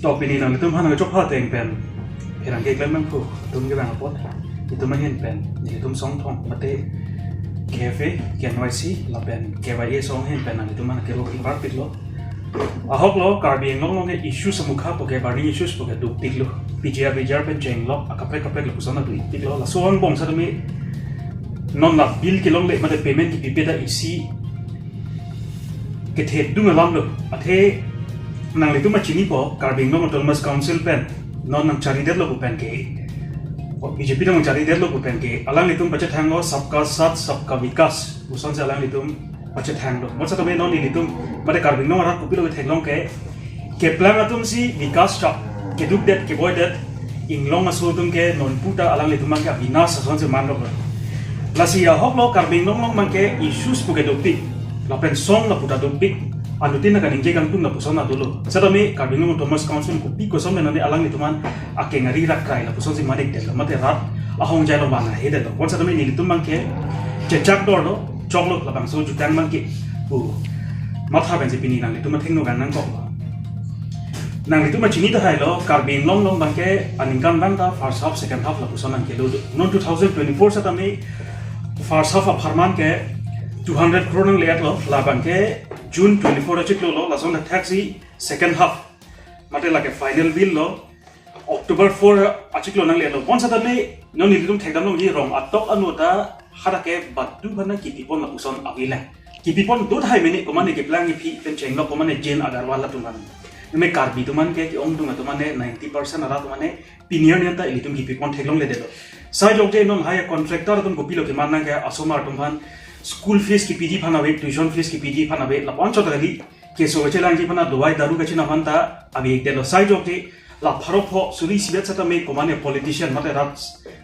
จบปีนี้หนังลิตุ้มพันกับจบพ่อแต่งเป็นเพลังเก่งเล่นมั่งผู้ตุ้มก็แบ่งกับพอดลิตุ้มไม่เห็นเป็นลิตุ้มสองทองมาเตะเคฟเกียนไวซีเราเป็นเกวายสองเห็นเป็นหนังลิตุ้มมันเกโลอินรักติดล้อฮอกล้อการบินล้อเนี่ยอิชูสมุขะโปรแกรมบาร์นี่อิชูสโปรแกรมดูติดล้อพีจีอาร์เป็นเจงล้อกับเพลหลุดส่วนนั้นติดล้อละส่วนบ่งสัตว์มีนอนหลับบิลกิล้อเลยมาแต่เพย์เมนต์ที่ปีเดอีซีเกตเฮดดุ้งล้อมล้ออะเทnang itu macam ni po, karbing no autonomous council pen, non nang cari der lo pen ke, BJP nang cari der lo pen ke, alang itu baca thang lo sabka sat sabka vikas, usan alang itu baca thang lo, macam tu non ini itu, pada karbing no orang kopi lo thenglong ke plan atum si vikas chap, ke duk det ke boy det, inglong asul tum ke non puta alang itu mang ke vinas usan se man lo, lasi ya hok lo karbing no mang ke issues puke dupik, la pen song la puta dupik. Anu tina kan ingke kan tun na puson na dulu. Sadami karbing no Thomas Council ko pi ko som na alang ni tuman ake ngari rak kai la puson si manik de mate rat ahong jai lo bana he de lo. Kon sadami ni tumang ke chechak dor lo choklo la bang so jutang mang ke bu matha ben si pini nang itu matheng no gan nang ko. Nang itu machini ta hai lo karbing long long bang ke aningkan bang ta first half second half la puson nang ke lo. No 2024 sadami first half of Harman ke 200 crore nang liat lo la bang ke June 24 aja lo langsung nak taxi second half, mate lagi final bill lo October 4 aja lo nang lihat lo. Pon saat ni non itu thek dam lo ni rom atok anu ta hara ke batu mana kipipon la uson awilang. Kipipon tu thai meni koman ni kiplang ni pi penceng lo koman ni Jane Agarwal la tuman. Nme karbi tuman ke ong tu tuman ne 90% ara tuman ne pinier ni anta ilitum kipipon thek long le de lo. Sai jok je non haya contractor tum kopilo ke man nang ke asomar tuman school fees की पीजी फना वे tuition fees की पीजी फना वे लपॉन चोट लगी केसो बचे लांजी फना दवाई दारू के चिना फंता अभी एक दिन लो साइड जोके ला फरोफो सुरी सिबेत सता में कोमाने पॉलिटिशियन मते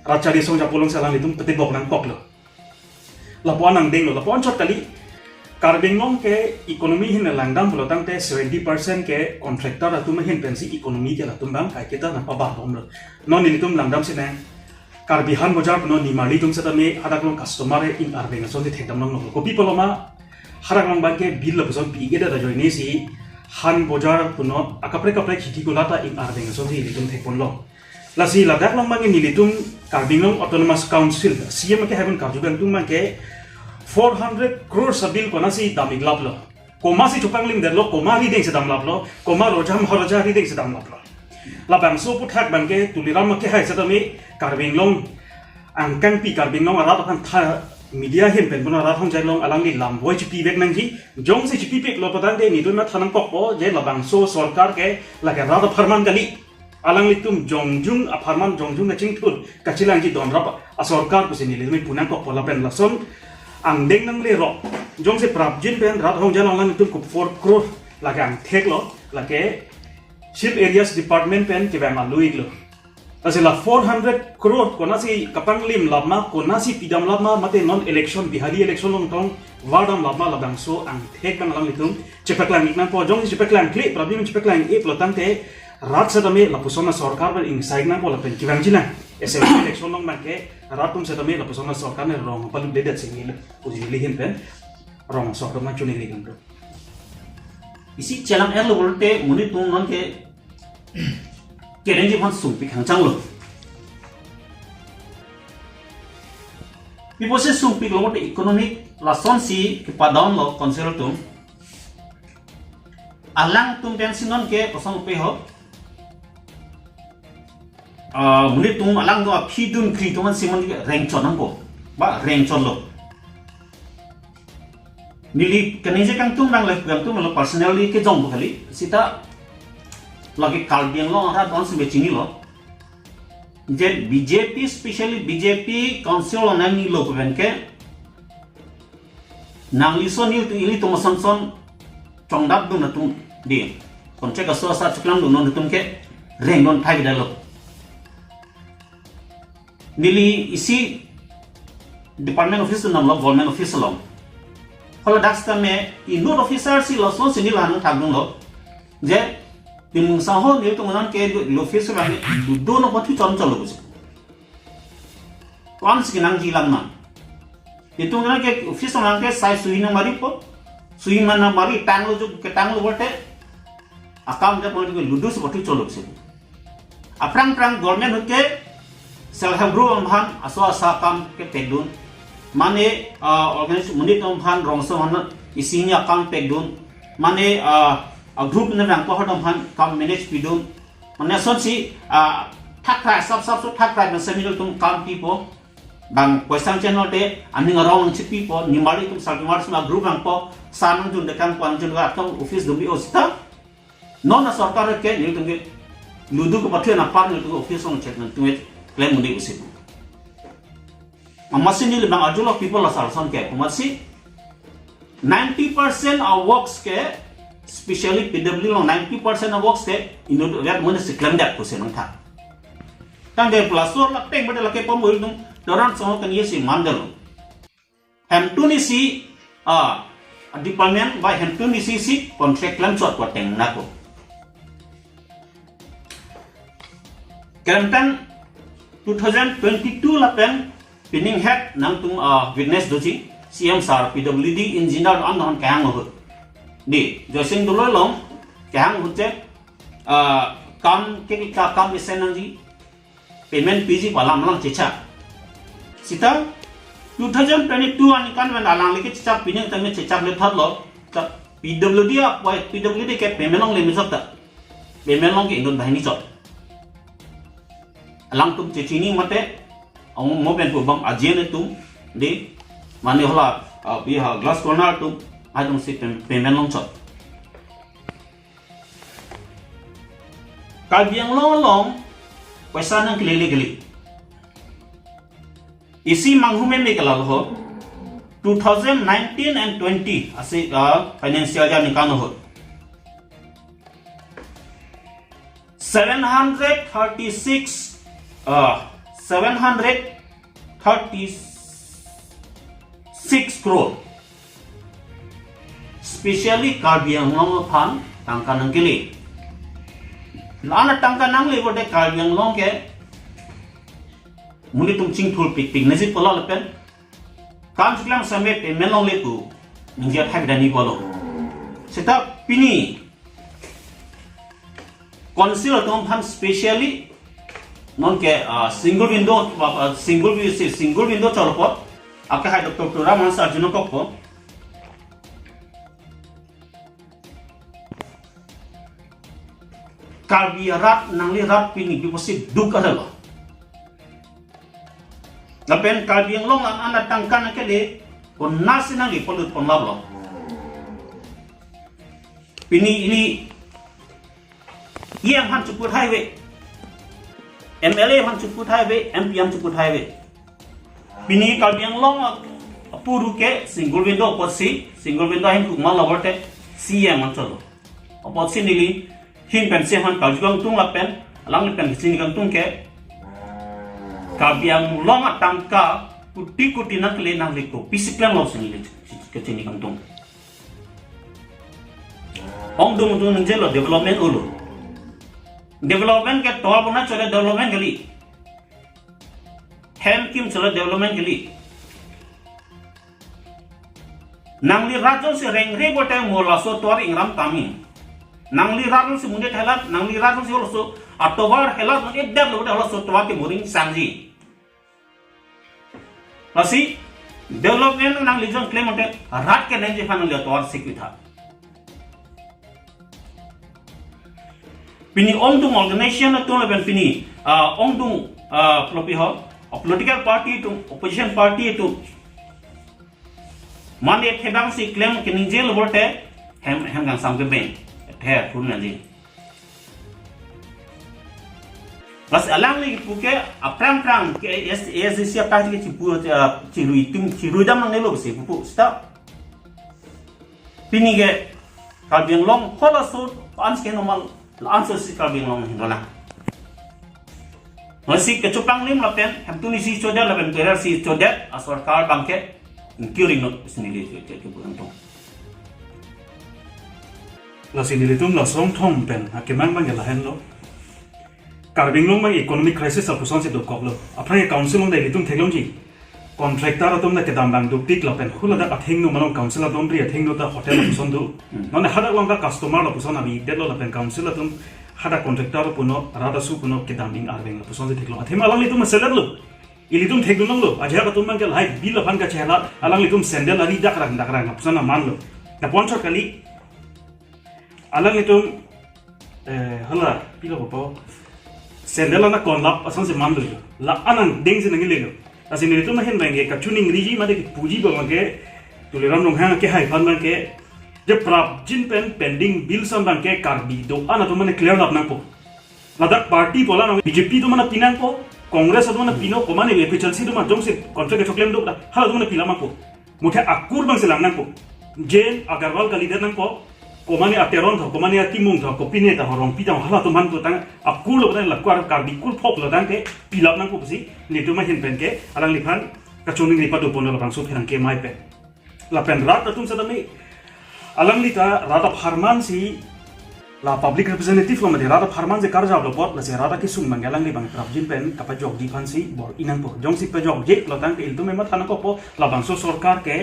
राचारी सोंजा पोलोंग सलांग लितुम पते बोकनांग कोकलो लपॉन नंग देंग लो लपॉन चोट कली कार्बिंगलोंग के इकोनॉमी हिन लंगदाम बोलो तंगते 70% के कॉन्ट्रैक्टर अतुम हिन पेंसी इकोनॉमी के लतुम बांग काय केता न पबा होम लो नॉन लितुम लंगदाम से ने Karbihan bojar puno ni mali tum seta me hadak long customer in arbeng so di thekdam long no kopi poloma hadak long banke bill la puson pi geda da joini si han bojar puno akapre khiti kulata in arbeng so di litum thekpon lo lasi ladak long bange ni litum karbing long autonomous council cm ke haven karjugan tum banke 400 crore sabil kona si damig lap lo koma si chupang lim der lo koma ri deng se dam lap lo koma rojam horoja ri deng se dam lap lo labang so puthak banke tuliram ke hai seta me karbing long angkang pi karbing long arat kan tha media hin pen bona rat hong jai long alang ni lam boy chipi bek nang ji jong se chipi pek lo patang de ni tu na thanang kok po je labang so sarkar ke lage rat farman gali alang li tum jongjung a farman jongjung na ching thul kachilang ji don rap a sarkar ku se ni le me punang kok po la pen la son ang deng nang le ro jong se prap jin pen rat hong jai long lang tum ku 4 crore lage ang thek lo lage Ship Areas Department pen ke bang aluig lo. Asila 400 crore kona si kapang lim labma kona si pidam labma mate non election bihari election long tong wardam labma labang so ang thek bang lang litum chepaklang iknan po jong si chepaklang kli problem chepaklang e plotang te rat sadame lapusona sarkar ber ing saigna po lapen kibang jina SM election long make ratum sadame lapusona sarkar ne rong palu dedet singil pujili hin pen rong sarkar ma chuni ligan do. इसी चलन एर लोगों ते मुनि तुम नन के range fun soupy खंचांग लो बिपोसे सुपी लोगों ते इकोनॉमिक लासन सी के पादान लो कंसेल तुम अलांग तुम पेंसिन नन के पसंद पे हो मुनि तुम अलांग दो फीदुन क्री तुमन सिमन के रैंक चोनन को बा रैंक चोन लो Nili kenije kang tum nang lek kang tum lo personally ke jong kali sita lagi kalbian lo ara don se becini lo je BJP especially BJP council on nang ni lo ben ke nang li so ni ili tum son chong dap dun na tum di kon che ka so sa chuklang dun no tum ke reng don thai da lo nili isi department office nam lo government office lo kalau daksta me inur officer si lason sini lah nang tagdung lo je timung saho ni tu manan ke lo officer lah ni do no pati chon chon lo bus kwan si nang jilang na itu nang ke officer nang ke sai sui na mari po sui mana mari tang lo jo ke tang lo bote account de pon ludu seperti colok sih aprang government hoke self help group amhan aso asa kam ke pedun mane organization munit amhan rongso han isinya kam pedun mane a group na rang ko hodom han kam manage pidun mane son si thak thai sab thak thai na seminar tum kam people bang question channel de ani ngarong chi people ni mari tum sa mar sma group ang po sanang jun de kan kwan jun ga tong office dumbi osta non na sarkar ke ni tum ge ludu ko pathe na par ni tum office on check na tum claim mundi usibu amasi ni bang ajul of people la sarson ke amasi 90% of works ke especially pw long 90% of works ke inu ver mun se claim dat ko se nang tha tang de plus so la peng bade la ke pom ul tum Doran sama kan yesi mandalo. Hem tu ni si department by hem tu ni si contract lan suat kuat teng nako. Kerentan 2022 la pen pinning head nang tung witness doji CM sar PWD engineer an don kang ho. Di josing dulu long kang ho che kam ke ka kam isen nang ji payment PG palam lang cecha. Sita 2022 ani kan man alang lagi cecap pining tang cecap le thot lo ta PWD apa PWD ke payment long le mi ta payment long ke indon bahini chot alang tum cecini mate ang mo ben pu bang ajien tum de mane hola bi ha glass corner tum adum si payment long chot kal biang long paisa nang kele isi manghume me kalal ho 2019 and 20 ase financial year nikano ho 736 crore especially Karbi Anglong phan tangka nang kili lana tangka nang le bote Karbi Anglong ke muni tum ching thul pik nasi pola lepen kam siklam sampe payment long letu ninja thak dani bolo seta pini conceal tom phan specially non ke single window cholopo aka hai Dr. Raman Sarjuno kokko Karbi rat nangli rat pini biposit duk adalo Lapen Karbi Anglong an anak tangkan ke de kon nasi nangi polut pon lablo pini ini yang han cuput highway MLA han cuput highway MP han cuput highway pini Karbi Anglong puru ke single window posi single window hin kuma laborte CM han cholo posi nili hin pen se han kajugang tung lapen alang pen sini kang tung ke Karbi Anglong atangka kuti nak le nang liko pisiklan lo sini ke sini kantong ong dum njelo development ulo development ke tol buna chole development gali hem kim chole development gali nangli rajo se reng bote mola so tor ingram tami nangli rajo se munde thalat nangli rajo se so atobar helat mun edda lo de so towa ke moring sanji Lasi development nang lijon claim ote rat ke nang jefan le to sikitha pini ongdung organization to le ben pini ongdung flopi ho political party to opposition party to mane thebang si claim ke ninjel bote hem gang samke ben the phun nang ji Mas alang lagi puke aprang ke SSC apa sih cipu ciru dam nang nelo besi pupu stop pini ke Karbi Anglong hola so ansken normal answer si Karbi Anglong hindola masih kecupang lim lapen hem tu ni si choda lapen berar si choda asarkar bangke including not sendiri ke bukan la sini litum la song thom pen hakimang bang la hen lo Karbi Anglong mang economic crisis al puson se do koplo apra council long dai litum thelong ji kontraktor atom na kedam bang dupik la pen hula da athing no manong council atom ri athing no ta hotel la puson du none hada long da customer la puson abi de la pen council atom hada kontraktor puno rada su puno kedam ing arveng la puson de thiklo athema lang litum seller lu ilitum thek dun lo aja ka tum mang kel hai bil la pan ka chela alang litum sendel ari dak rang la puson na man lo da poncho kali alang litum hala pilo po sendel na kon lap asan se man lo la anang ding se ngi le asi ni tu mahin bang ke chuning riji ma de puji ba ke tuliram nong hang ke hai fan bang ke je prap jin pen pending bill sam bang ke karbi do ana to mane clear lap nang po ladak party pola nong BJP to mana pinang po congress to mana pino ko mane le chelsea to ma jong se contract choklem do hala to mana pilama po muthe akur bang se lang nang po jen agarwal ka leader nang po ko mane ateron tho ko mane atimung tho ko pine ta horong pitang hala to man to tang akul lo la kwar karbi kul phok lo dang ke pilap nang po si ni tu mahin pen ke alang liphan ka chuning lipa do pono bang so pherang ke mai pe la pen rat atum sadami alang lita rata farman si la public representative lo made rata farman je karja lo pot la se rata ki sung mangalang li bang trapjin pen kapa jog di phan si bor inang po jong si pe jog je lo tang ke il tu me mat ko po la bang so sarkar ke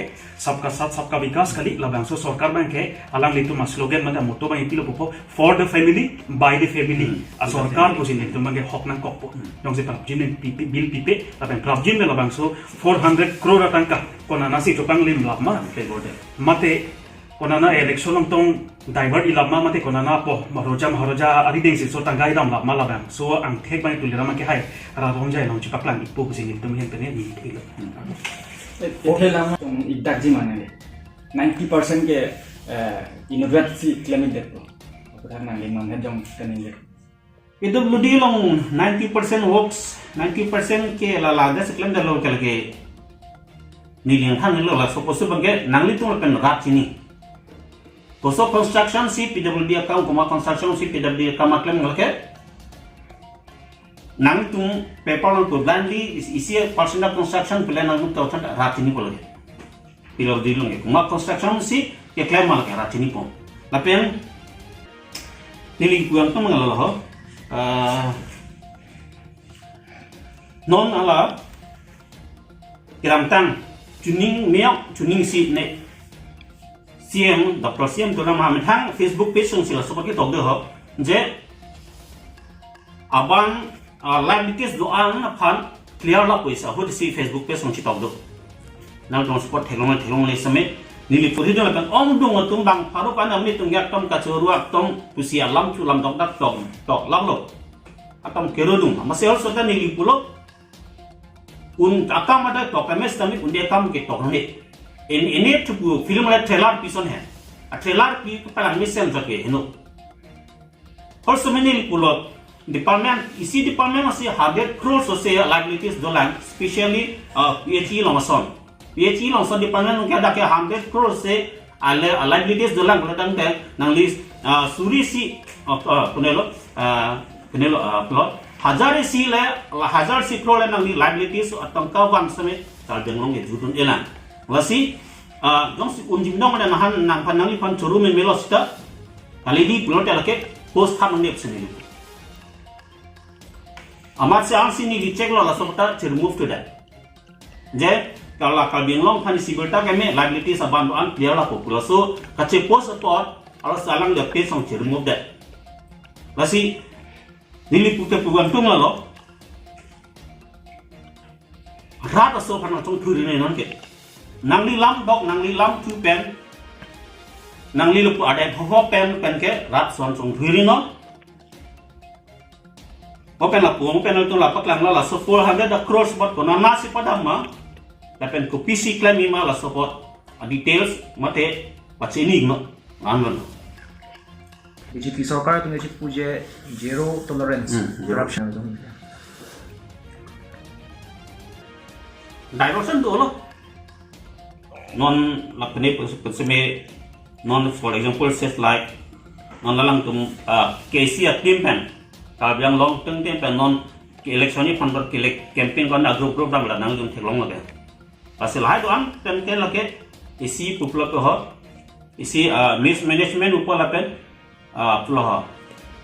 sabka sath sabka vikas kali la bang so sarkar bang ke alang li tu ma slogan mata moto bang ipilo po for the family by the family a sarkar ko sin tu mangi hok nang ko po jong si trapjin bil pipe la bang trapjin la bang so 400 crore tangka kona nasi chopang lim lama pe gode mate konana election long tong divert ilama mate konana po maharaja ari deng so tangai dam la mala bang so ang thek bai tu lama ke hai ra rong jai long chipak lang ipo kusin tum hen tene ni thilo okay लामा तुम इडाक जी माने 90% के इनोवेट सी क्लेमिंग दे तो पता ना ले मन है जम कने ले PWD long 90% works 90% ke la da se klem da lo ke ni liang han lo la so posu bang nangli tu pen rat sini Poso construction si PWD account kuma construction si PWD account maklem ngelke nang tung paper long to landly isi person of construction plan nang to tan ratini ko lage PWD long kuma construction si ke claim mal ke ratini po lapen nili kuang to mangalo ho non ala kiram tang tuning miak tuning si ne CM Dr. CM tu nama mentang Facebook page yang sila seperti itu dah je abang liabilities doang pan clear lah puisa hod si Facebook page yang kita dah nang dong support thelong le same nili puri dah kan dong tung bang paru pan amni tung yak tom kacurua tom pusi alam tu lam dok dak tok lam lo atam kerodung masih harus ada nili pulo akam ada tok ms kami undi akam ke tok ni ini tu film le trailer pison hai a trailer pi palang mission jake hino also many pulo department isi department masih 100 crores se liabilities dolan especially PHE longson department ke ada ke 100 crores se liabilities dolan dolan nang list suri si punelo plot हजार सी crore nang liabilities atong ka wang same tal denglong ge jutun elan wasi dong si unjim dong ada nahan nang panang li pan churu men melos ta kali di pulo ta ke post tham ne sini amat se ang sini di check lo la sobta to remove to that je kalau kal binglong pan si berta ke me liabilities aban an clear la populo so kache post support ala salang le pe song to remove that wasi nili pute pugan tung lo rata so pan chong thuri ne non ke nangli lam dok nangli lam tu pen nangli lupu ada bho pen ke rat son chong thuri no open la pu pen tu la paklang la so 400 crores bot kono na si padam ma la pen ko PC claim ma la support details mate pachini no angon BJP सरकार तुमने जी पूजे zero tolerance corruption तुम diversion tu lo non lapne perseme non for example says like non lalang tum KC team pen ka biang long tung team pen non election ni pan ber campaign kon group dam la nang jum thelong la pasal hai do an pen ke la ke isi pupla ko ho isi mismanagement upar la pen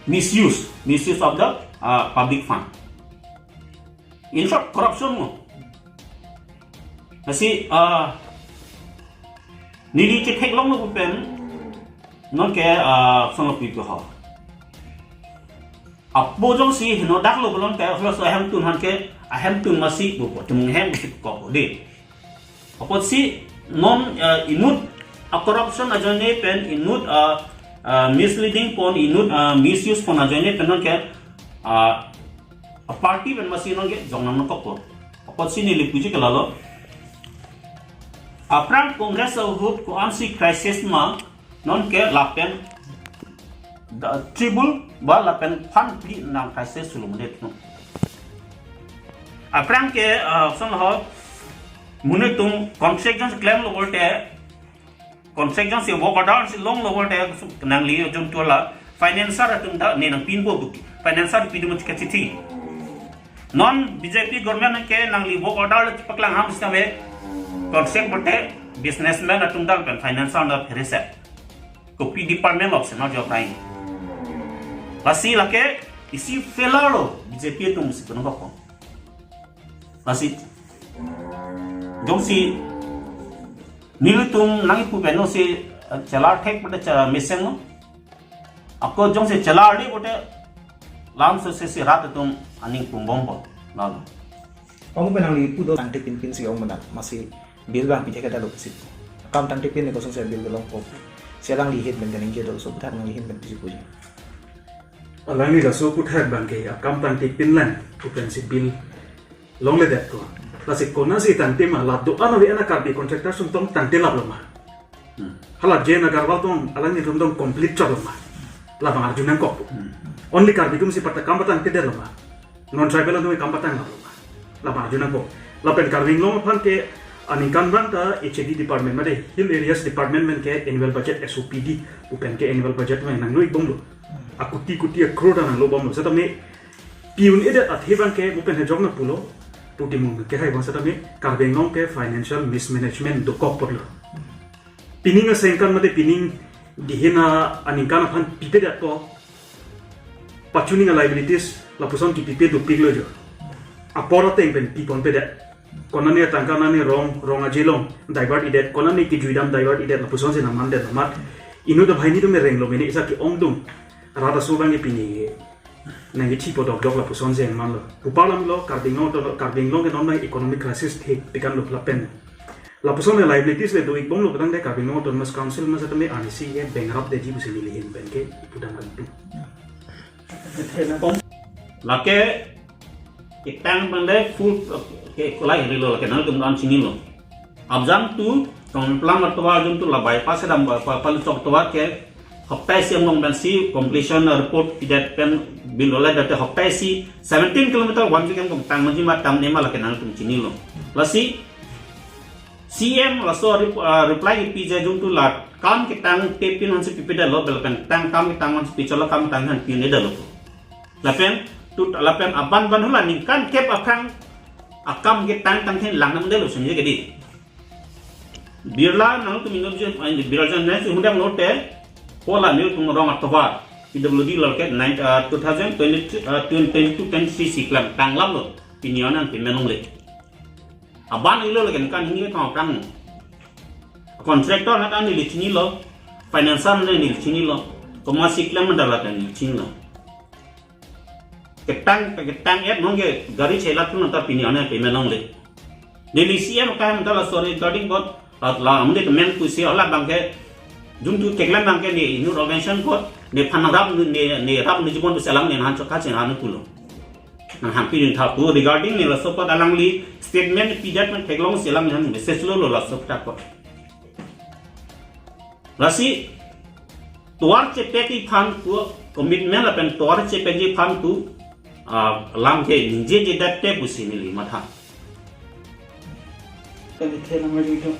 misuse of the public fund in short corruption mo Asi nili che thek long lo pen non ke song pi ko ha apo jong si no dak lo bolon ke hlo so ham tun han ke ham tun masi bu tum hem ko de apo si non inut corruption ajone pen inut misleading pon inut misuse pon ajone pen non ke a party pen masi non ke jong nam ko apo si nili puji ke lalo Aprang Congress of Hope ko ansi crisis ma non ke lapen tribal ba lapen fan pi nang crisis sulum det no Aprang ke son ho mune tum construction claim lo bolte construction se wo order si long lo bolte nang li jum tola financer tum da ne nang pin bo financer pi dum ke chithi non BJP government ke nang li wo order paklang ham stame konsep bote businessman atung dal pen financial na ferese kopi department of senat job lain lasi lake isi felalo BJP tum si kono ko lasi jom si nilutum nang pu beno si chalar thek bote mesen no ako jom si chalar ni bote lam so si rat tum aning pumbom bo na Ông bên này phụ đô tăng tiếp pin si ông mình mà si bil bang pijak ada lokasi. Kam tăng tiếp pin này có song bil belong pop. Sialang lihat ben kan ingin so putar nang lihat ben pisi puji. Alang ni la so putar bang ke kam tang tipin lan pupen si bil long le det ko. La si kona si tang tim la do ana wi ana karbi contractor sum tong tang telap lama. Hala je na garwal tong alang ni rum tong complete job lama. La bang arjunan ko. Only karbi tum si patta kam tang teder lama. Non tribal no kam tang lama. La bang arjunan ko. La pen karving long phan ke Anikan banta HAD department made hill areas department men ke annual budget SOPD upen ke annual budget men nang noi bonglo akuti kuti crore nang lo bonglo satame piun ede athibang ke upen he jogna pulo puti mung ke hai bang satame karbengong ke financial mismanagement do kok porlo pining a sengkan made pining dihena anikan phan pipe dat ko pachuning liabilities la puson ki pipe do piglo jo apora teng pen pipon pede konani tangkanani rong ajilong divert idet konani ki juidam divert idet la puson sina mande mat inu da bhaini to me renglo meni isa ki ongdum rada subangi pini nangi tipo dog la puson sen manlo upalam lo karbinglo ke non economic crisis the pikan lo lapen la puson le liabilities le do ikbong lo kadang de karbinglo autonomous council ma satame anisi ye bankrupt de jibu sini lihin benke ipudang altu lake itang bande full ke kolai rilo ke nal tum dan sini lo abjam tu tong plan atwa jum tu la bypass dam pal chok twa ke hoptai si ngong ban si completion report that pen bilola dat hoptai si 17 km 1 km kom tang manji ma tam ne ma la ke nal tum sini lo lasi CM laso reply pj jum tu la kam ke tang tepin on si pipeda lo bel pen tang kam ke tang on si pichola kam tang han pin ne da lo la pen tu la pen aban ban hula ning kan kep akang akam ke tang tang hen lang nam de lo sunje ke di birla nang tu minum je birla jan ne hundam note pola ne tu rong atwa PWD lo ke 2022 klam tang lam lo pinyonan pimenong le aban ilo lo kan hingi ka kang contractor na kan ni chini lo financier ne ni chini lo komasi klam mandala kan ni chini lo ketang et nongge gari chela tu nata pini ane pe melong le delisia no kam dala sorry regarding bot la amde men ku si ala bangke jum tu keklan bangke ni inu organization ko ne phanadam ne rap ni jibon selang ne han chokha chen anu kulo nang han pin tha ku regarding ne la sopat alangli statement pijat men keklong selang han message lo la sopta ko rasi tuar chepe ki phan ku commitment la pen tuar chepe ji phan tu lam ke ninje je datte pusini li matha kan the number ju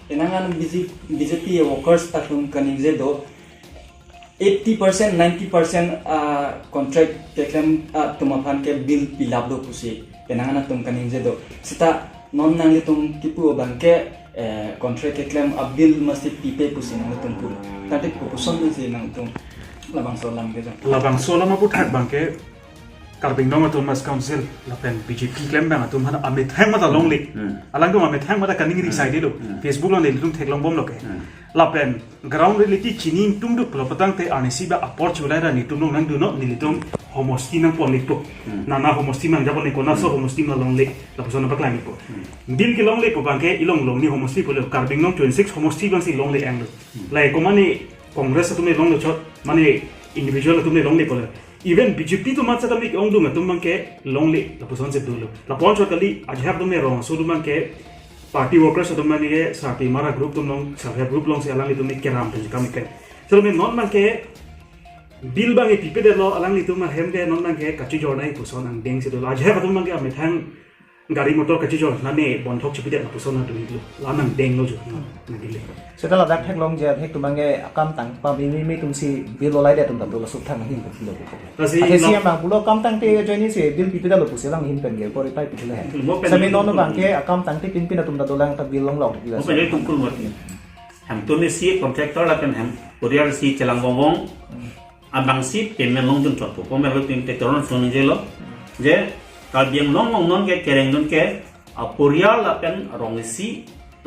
enangan BJP workers tatung kaning je do 80% 90% contract teklam tumaphan ke bill pilap do pusi enangan tum kaning je do sita non nang tum kipu bangke contract teklam bill mesti pipe pusi nang tum pul tadi puson ni nang tum labang solam ke labang solam apu thak bangke karbing nong Thomas Council la pen BJP claim bang atum hana amit hang mata long li alang ko amit hang mata kaning ri side lo Facebook lo ne lung thek long bom lo ke la pen ground reality chini tung du lo patang te anisi ba apor chulai ra ni tum nong nang du no ni litum homosti nang pon liko na homosti man jabon ni ko na so homosti na long li la pusona ba klami ko bil ki long li ko bangke ilong long ni homosti ko lo karbing nong 26 homosti bang si long li ang lo la ko mani congress atum ni long lo chot mani individual atum ni long li ko even BJP tu macam tadi orang tu macam ke long li la puson se dulu la pon chot kali aj have tu me wrong so tu ke party workers tu man ke sati mara group tu long sahaya group long se alang li tu me keram tu kami ke so me non man ke bil bang e pipe de lo alang li tu ma hem de non man ke kachi jor nai puson ang deng se dulu aj have tu man ke ame thang gari motor kachi jor na ne bon thok chipi de la puson na tu dulu la nang deng lo jo na dile setelah dak thek long je hek tu mangi akam tang pa mi tum si bil lo lai de tum tam lo sup thang hin ko lo ko asi bang pulo kam tang te joini se bil pipi da lo pu selang hin pen ge por pai pipi le sami non no bang ke akam tang te pin pin tum da dolang ta bil long long ki mo pe tum kul mot ham tu ni si contractor la pen ham porial si chelang bong abang si payment long jun chot ko me lo pin te toron so ni je lo je ka biang long long non ke kereng non ke porial la pen rong si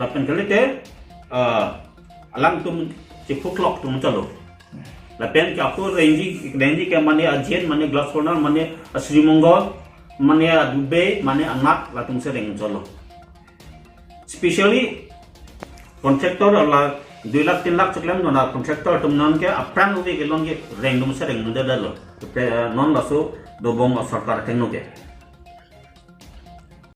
la pen kale te alang tum cipuk lok tum chalo la pen ka ko renji ke mane ajen mane glass corner mane Sri Mongol mane Dubai mane anak la tum se reng chalo especially contractor la 2 lakh 3 lakh chaklam na contractor tum non ke apran ubi ke lon ke reng tum se reng de lo non la so do bong sarkar tengno ke